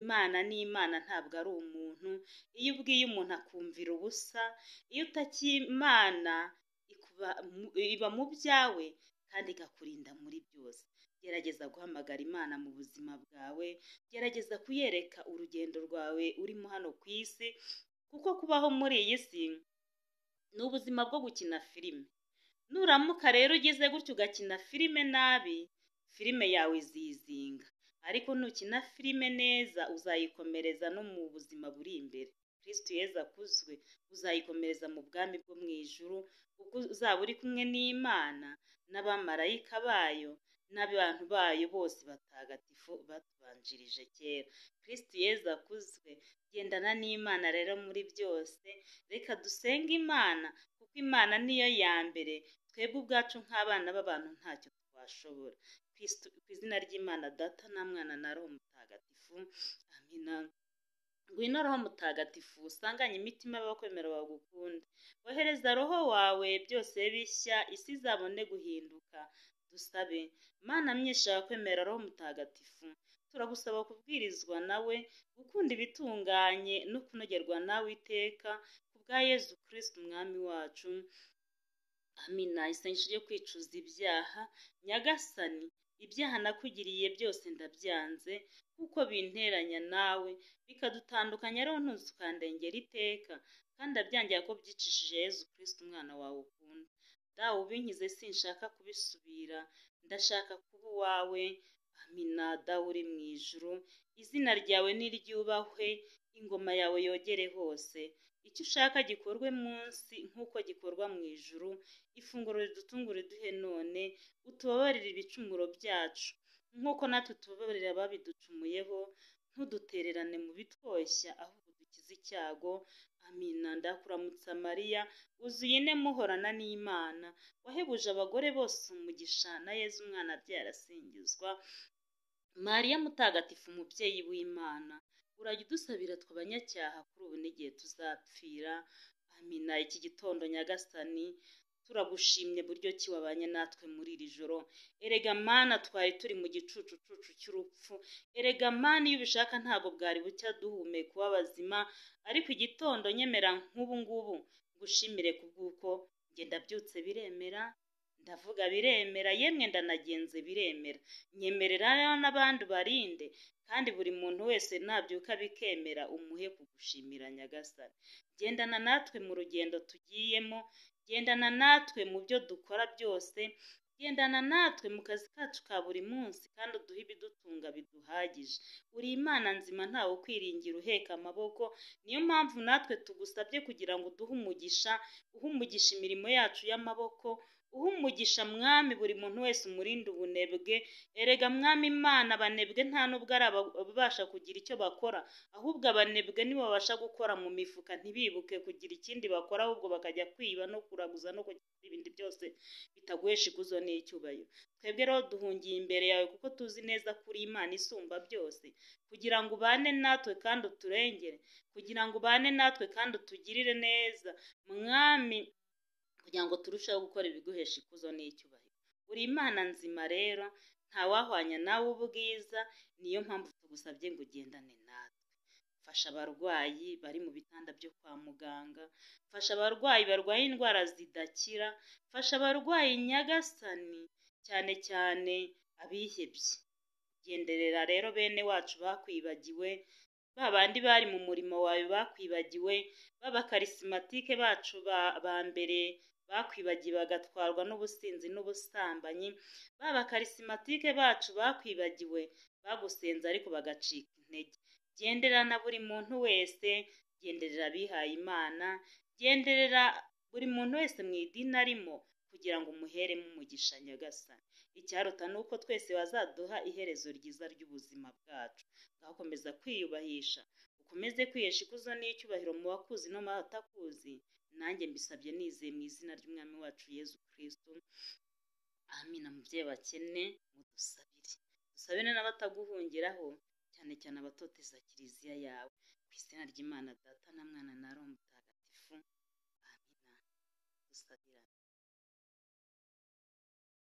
Imana ni Imana ntabwo ari umuntu. Iyo ubwiye umuntu akumvira ubusa, iyo utakimana iba mu byawe kandi ikakurinda muri byose. Gerageza guhamagara Imana mu buzima bwawe, gerageza kuyereka urugendo rwawe urimo hano ku isi, kuko kubaho muri iyi si ni ubuzima bwo gukina filime. Nuramuka rero ugeze gutyo ugakina filime nabi, filime yawe izizinga, ariko nukina filime neza uzayikomereza no mu buzima buri imbere. Kristo Yezu akuzwe, uzayikomereza mu bwami bwo mu ijuru, kuko uzaba uri kumwe n'Imana n'abamarayika bayo n'abantu bayo bose batagatifu batubanjirije kera. Kristo Yezu akuzwe. Gendana n'Imana rero muri byose. Reka dusenge Imana, kuko Imana niyo ya mbere. Twebwe ubwacu nk'abana b'abantu ntacyo twashobora. Ku izina ry'Imana Data na Mwana na Roho Mutagatifu. Amina. Ngwino Roho Mutagatifu, usanganye imitima y'abakwemera bagukunda. Wohereza Roho wawe byose bishya, isi izabone guhinduka. Dusabe. Mana myinshi yakwemera Roho Mutagatifu, turagusaba kubwirizwa nawe, gukunda ibitunganye no kunogerwa nawe iteka, kubwa Yezu Kristo umwami wacu. Amina. Isengesho ryo kwicuza ibyaha. Nyagasani, ibyaha nakugiriye byose ndabyanze, kuko binteranya nawe bikadutandukanya, rero ntuzi ukandengera iteka, kandi ndabyangira ko byicishije Yezu Kristo umwana wawe ukunda. Dawe ubinkize, sinshaka kubisubira, ndashaka kuba uwawe. Amina. Dawe uri mu ijuru, izina ryawe niryubahwe, ingoma yawe yogere hose, icyo ushaka gikorwe munsi nk'uko gikorwa mu ijuru. Ifunguro ridutungura iduhe none, utubabarire ibicumuro byacu nk'uko natwe tubabarira ababiducumuyeho, ntudutererane mu bitwoshya, ahubwo dukize icyago. Amina. Ndakuramutsa Mariya, wuzuye ine muhorana n'Imana, wahebuje abagore bose umugisha, na Yezu umwana abyaye arasingizwa. Mariya mutagatifu, umubyeyi w'Imana, urajya udusabira tw'abanyacyaha kuri ubu n'igihe tuzapfira. Amina. Iki gitondo Nyagasani, turagushimye buryo ki wabanye natwe muri iri joro. Erega Mana, twari turi mu gicucucucu cy'urupfu. Erega Mana, iyo ubishaka ntabwo bwari bucya duhumeka uba bazima, ariko igitondo nyemera nk'ubu ngubu ngushimire kubw'uko njye ndabyutse biremera, ndavuga biremera, yemwe ndanagenze biremera. Nyemerera n'abandi barinde, kandi buri muntu wese nabyuka bikemera umuhe kugushimira Nyagasani. Gendana natwe mu rugendo tugiyemo, gendana natwe mu byo dukora byose, gendana natwe mu kazi kacu ka buri munsi, kandi uduhe ibidutunga biduhagije. Uri Imana nzima, ntawe ukwiringira uheka amaboko. Niyo mpamvu natwe tugusabye kugira ngo uduhe umugisha, uhe umugisha imirimo yacu y'amaboko, uhe umugisha Mwami buri muntu wese umurinde ubunebwe. Erega Mwami Imana, abanebwe nta nubwo ari ababasha kugira icyo bakora, ahubwo abanebwe nibo babasha gukora mu mifuka ntibibuke kugira ikindi bakora, ahubwo bakajya kwiba no kuraguza no kugira ibindi byose bitaguhesha ikuzo n'icyubahiro. Twebwe rero duhungiye imbere yawe, kuko tuzi neza ko uri Imana isumba byose, kugira ngo ubane natwe kandi uturengere, kugira ngo ubane natwe kandi utugirire neza Mwami, kugira ngo turusheho gukora ibiguhesha ikuzo n'icyubahiro. Uri Imana nzima rero, ntawahwanya nawe ubwiza. Niyo mpamvu tugusabye ngo ugendane natwe. Fasha abarwayi bari mu bitanda byo kwa muganga, fasha abarwayi barwaye indwara zidakira, fasha abarwayi Nyagasani, cyane cyane abihebye. Genderera rero bene wacu bakwibagiwe, ba bandi bari mu murimo wawe bakwibagiwe, b'abakarisimatike bacu ba mbere bakwibagiwe bagatwarwa n'ubusinzi n'ubusambanyi, b'abakarisimatike bacu bakwibagiwe bagusenze ariko bagacika intege. Genderana buri muntu wese, genderera abihaye Imana, genderera buri muntu wese mu idini arimo, kugira ngo umuheremo umugisha Nyagasani. Icyaruta ni uko twese bazaduha iherezo ryiza ry'ubuzima bwacu. Ngaho komeza kwiyubahisha, ukomeze kwihesha ikuzo n'icyubahiro mu bakuzi no mu batakuzi. Nanjye mbisabye nizeye mu izina ry'umwami wacu Yezu Kristo. Amina. Mubyeyi bakene, mudusabire. Dusabire n'abataguhungiraho, cyane cyane abatoteza kiliziya yawe. Ku izina ry'Imana Data na Mwana na Roho Mutagatifu.